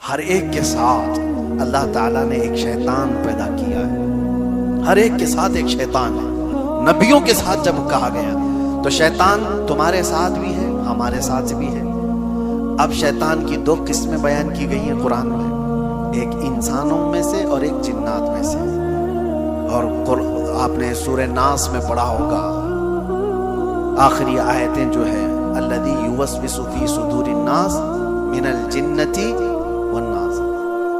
ہر ایک کے ساتھ اللہ تعالیٰ نے ایک شیطان پیدا کیا ہے، ہر ایک کے ساتھ ایک شیطان ہے۔ نبیوں کے ساتھ جب کہا گیا تو شیطان تمہارے ساتھ بھی ہے، ہمارے ساتھ بھی ہے۔ اب شیطان کی دو قسمیں بیان کی گئی ہیں قرآن میں، ایک انسانوں میں سے اور ایک جنات میں سے۔ اور آپ نے سورہ ناس میں پڑھا ہوگا آخری آیتیں جو ہے الذی یوسوس فی صدور الناس من الجنۃ والناس،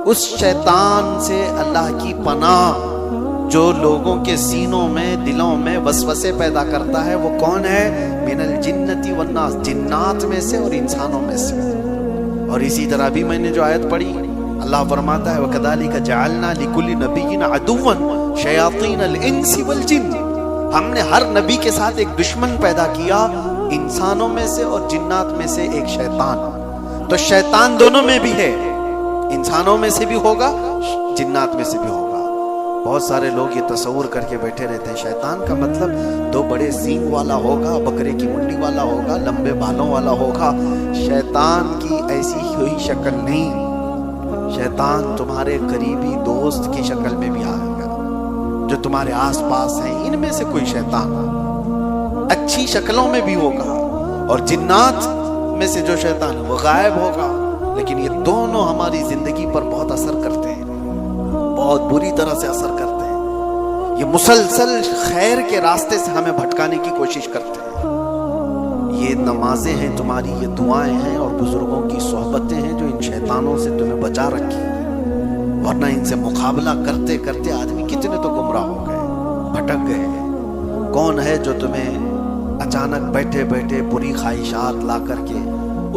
اس شیطان سے اللہ کی پناہ جو لوگوں کے سینوں میں دلوں میں وسوسے پیدا کرتا ہے، وہ کون ہے؟ من الجنۃ والناس، جنات میں سے اور انسانوں میں سے۔ اور اسی طرح بھی میں نے جو آیت پڑھی، اللہ فرماتا ہے وَكَذَلِكَ جَعَلْنَا لِكُلِّ نَبِيٍّ عَدُوًّا شَيَاطِينَ الْإِنسِ وَالْجِنِّ، ہم نے ہر نبی کے ساتھ ایک دشمن پیدا کیا، انسانوں میں سے اور جنات میں سے ایک شیطان۔ تو شیطان دونوں میں بھی ہے، انسانوں میں سے بھی ہوگا، جنات میں سے بھی ہوگا۔ بہت سارے لوگ یہ تصور کر کے بیٹھے رہتے ہیں شیطان کا مطلب دو بڑے سینگ والا ہوگا، بکرے کی منڈی والا ہوگا، لمبے بالوں والا ہوگا۔ شیطان کی ایسی ہوئی شکل نہیں، شیطان تمہارے قریبی دوست کی شکل میں بھی آئے گا، جو تمہارے آس پاس ہیں، ان میں سے کوئی شیطان اچھی شکلوں میں بھی ہوگا، اور جنات میں سے جو شیطان ہے وہ غائب ہوگا۔ لیکن یہ دونوں ہماری زندگی پر بہت اثر کرتے ہیں، بہت بری طرح سے اثر کرتے ہیں۔ یہ مسلسل خیر کے راستے سے ہمیں بھٹکانے کی کوشش کرتے ہیں۔ یہ نمازیں ہیں تمہاری، یہ دعائیں ہیں اور بزرگوں کی صحبتیں ہیں جو ان شیطانوں سے تمہیں بچا رکھی ہیں، ورنہ ان سے مقابلہ کرتے کرتے آدمی کتنے تو گمراہ ہو گئے، بھٹک گئے۔ کون ہے جو تمہیں اچانک بیٹھے بیٹھے بری خواہشات لا کر کے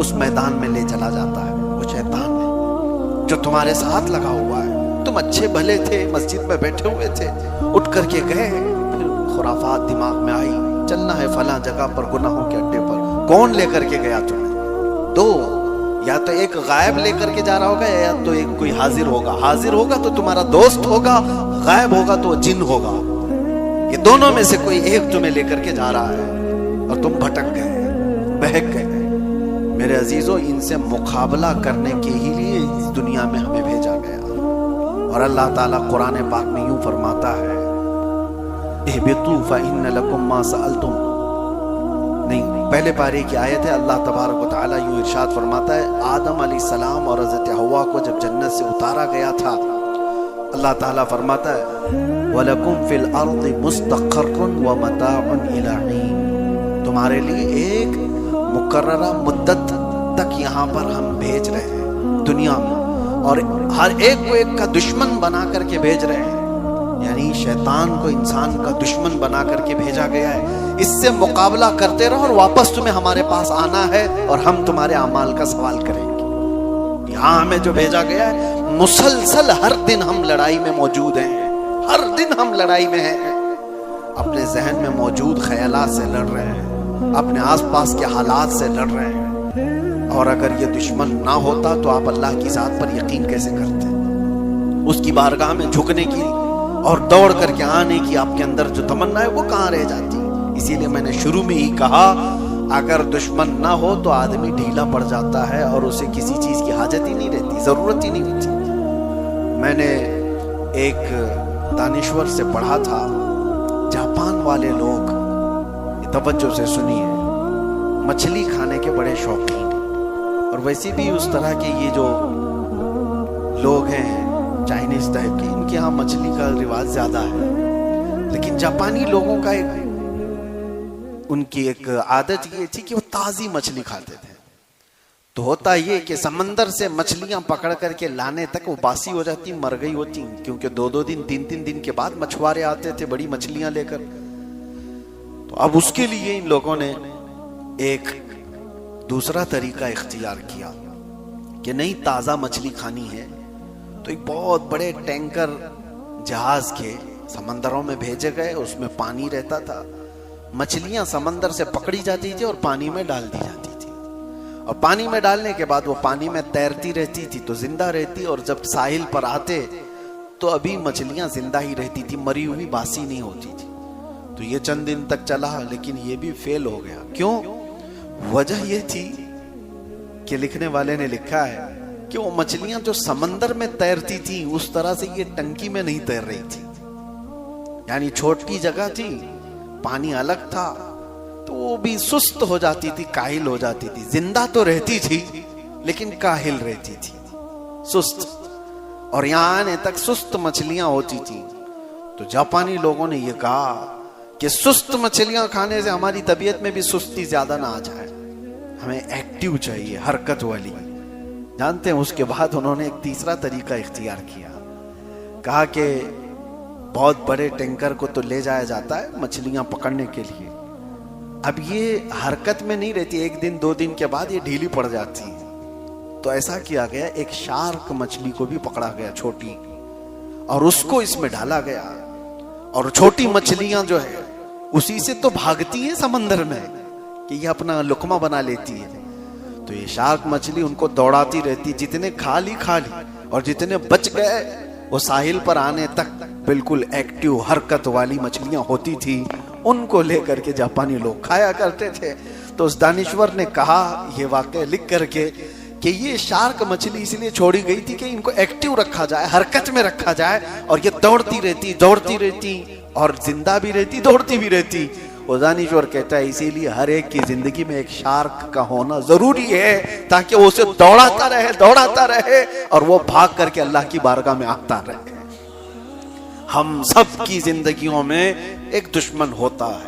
اس میدان میں لے چلا جاتا ہے؟ وہ شیطان ہے جو تمہارے ساتھ لگا ہوا ہے۔ تم اچھے بھلے تھے، مسجد میں بیٹھے ہوئے تھے، اٹھ کر کے گئے، پھر خرافات دماغ میں آئی، چلنا ہے فلاں جگہ پر گناہوں کے اڈے پر۔ کون لے کر کے گیا تمہیں؟ دو، یا تو ایک غائب لے کر کے جا رہا ہوگا، یا تو ایک کوئی حاضر ہوگا۔ حاضر ہوگا تو تمہارا دوست ہوگا، غائب ہوگا تو جن ہوگا۔ یہ دونوں میں سے کوئی ایک تمہیں لے کر کے جا رہا ہے اور تم بھٹک گئے، بہک گئے۔ میرے عزیزو، ان سے مقابلہ کرنے کے ہی لیے اس دنیا میں ہمیں بھیجا گیا۔ اور اللہ تعالیٰ قرآن پاک میں یوں فرماتا ہے اہبطوا فإن لکم ما سألتم، نہیں، پہلے پارے کی آیت ہے، اللہ تبارک و تعالیٰ یوں ارشاد فرماتا ہے، آدم علیہ السلام اور حضرت حوا کو جب جنت سے اتارا گیا تھا، اللہ تعالیٰ فرماتا ہے وَلَكُمْ فِي الْأَرْضِ مُسْتَقَرٌّ وَمَتَاعٌ إِلَىٰ حِينٍ، تمہارے لیے ایک مقررہ مدت تک یہاں پر ہم بھیج رہے ہیں دنیا میں، اور ہر ایک کو ایک کا دشمن بنا کر کے بھیج رہے ہیں۔ یعنی شیطان کو انسان کا دشمن بنا کر کے بھیجا گیا ہے، اس سے مقابلہ کرتے رہو اور واپس تمہیں ہمارے پاس آنا ہے اور ہم تمہارے اعمال کا سوال کریں گے۔ یہاں ہمیں جو بھیجا گیا ہے، مسلسل ہر دن ہم لڑائی میں موجود ہیں، ہر دن ہم لڑائی میں ہیں، اپنے ذہن میں موجود خیالات سے لڑ رہے ہیں، اپنے آس پاس کے حالات سے لڑ رہے ہیں۔ اور اگر یہ دشمن نہ ہوتا تو آپ اللہ کی ذات پر یقین کیسے کرتے؟ اس کی بارگاہ میں جھکنے کی اور دوڑ کر کے آنے کی آپ کے اندر جو تمنا ہے وہ کہاں رہ جاتی؟ اسی لیے میں نے شروع میں ہی کہا، اگر دشمن نہ ہو تو آدمی ڈھیلا پڑ جاتا ہے اور اسے کسی چیز کی حاجت ہی نہیں رہتی، ضرورت ہی نہیں ہوتی۔ میں نے ایک دانشور سے پڑھا تھا، جاپان والے لوگ، توجہ سے سنیے، مچھلی کھانے کے بڑے شوقین، اور ویسے بھی اس طرح کے یہ جو لوگ ہیں چائنیز ٹائپ کے، ان کے ہاں مچھلی کا رواج زیادہ ہے۔ لیکن جاپانی لوگوں کا ان کی ایک عادت یہ تھی کہ وہ تازی مچھلی کھاتے تھے۔ تو ہوتا یہ کہ سمندر سے مچھلیاں پکڑ کر کے لانے تک وہ باسی ہو جاتی، مر گئی ہوتی، کیونکہ 2 دن 3 دن کے بعد مچھوارے آتے تھے بڑی مچھلیاں لے کر۔ تو اب اس کے لیے ان لوگوں نے ایک دوسرا طریقہ اختیار کیا کہ نہیں، تازہ مچھلی کھانی ہے تو ایک بہت بڑے ٹینکر جہاز کے سمندروں میں بھیجے گئے، اس میں پانی رہتا تھا، مچھلیاں سمندر سے پکڑی جاتی تھی اور پانی میں ڈال دی جاتی تھی، اور پانی میں ڈالنے کے بعد وہ پانی میں تیرتی رہتی تھی تو زندہ رہتی، اور جب ساحل پر آتے تو ابھی مچھلیاں زندہ ہی رہتی تھی، مری ہوئی باسی نہیں ہوتی تھی۔ تو یہ چند دن تک چلا، لیکن یہ بھی فیل ہو گیا۔ کیوں؟ وجہ یہ تھی کہ لکھنے والے نے لکھا ہے کہ کہ وہ مچھلیاں جو سمندر میں تیرتی تھی اس طرح سے یہ ٹنکی میں نہیں تیر رہی تھی. یعنی چھوٹی جگہ تھی, پانی الگ تھا, تو وہ بھی سست ہو جاتی تھی, کاہل ہو جاتی تھی. زندہ تو رہتی تھی لیکن کاہل رہتی تھی, سست. اور یہاں آنے تک سست مچھلیاں ہوتی تھی. تو جاپانی لوگوں نے یہ کہا کہ سست مچھلیاں کھانے سے ہماری طبیعت میں بھی سستی زیادہ نہ آ جائے, ہمیں ایکٹیو چاہیے, حرکت والی. جانتے ہیں اس کے بعد انہوں نے ایک تیسرا طریقہ اختیار کیا. کہا کہ بہت بڑے ٹینکر کو تو لے جایا جاتا ہے مچھلیاں پکڑنے کے لیے, اب یہ حرکت میں نہیں رہتی, ایک دن دو دن کے بعد یہ ڈھیلی پڑ جاتی ہے. تو ایسا کیا گیا, ایک شارک مچھلی کو بھی پکڑا گیا چھوٹی, اور اس کو اس میں ڈالا گیا. اور چھوٹی مچھلیاں جو ہے اسی سے تو بھاگتی ہیں سمندر میں کہ یہ اپنا لقمہ بنا لیتی ہے. تو یہ شارک مچھلی ان کو دوڑاتی رہتی, جتنے کھا لی, اور جتنے بچ گئے وہ ساحل پر آنے تک بالکل ایکٹیو حرکت والی مچھلیاں ہوتی تھی. ان کو لے کر کے جاپانی لوگ کھایا کرتے تھے. تو اس دانشور نے کہا یہ واقعہ لکھ کر کے کہ یہ شارک مچھلی اس لیے چھوڑی گئی تھی کہ ان کو ایکٹیو رکھا جائے, حرکت میں رکھا جائے, اور یہ دوڑتی رہتی اور زندہ بھی رہتی, دوڑتی بھی رہتی. وہ دانشور کہتا ہے اسی لیے ہر ایک کی زندگی میں ایک شارک کا ہونا ضروری ہے, تاکہ وہ اسے دوڑاتا رہے اور وہ بھاگ کر کے اللہ کی بارگاہ میں آتا رہے. ہم سب کی زندگیوں میں ایک دشمن ہوتا ہے.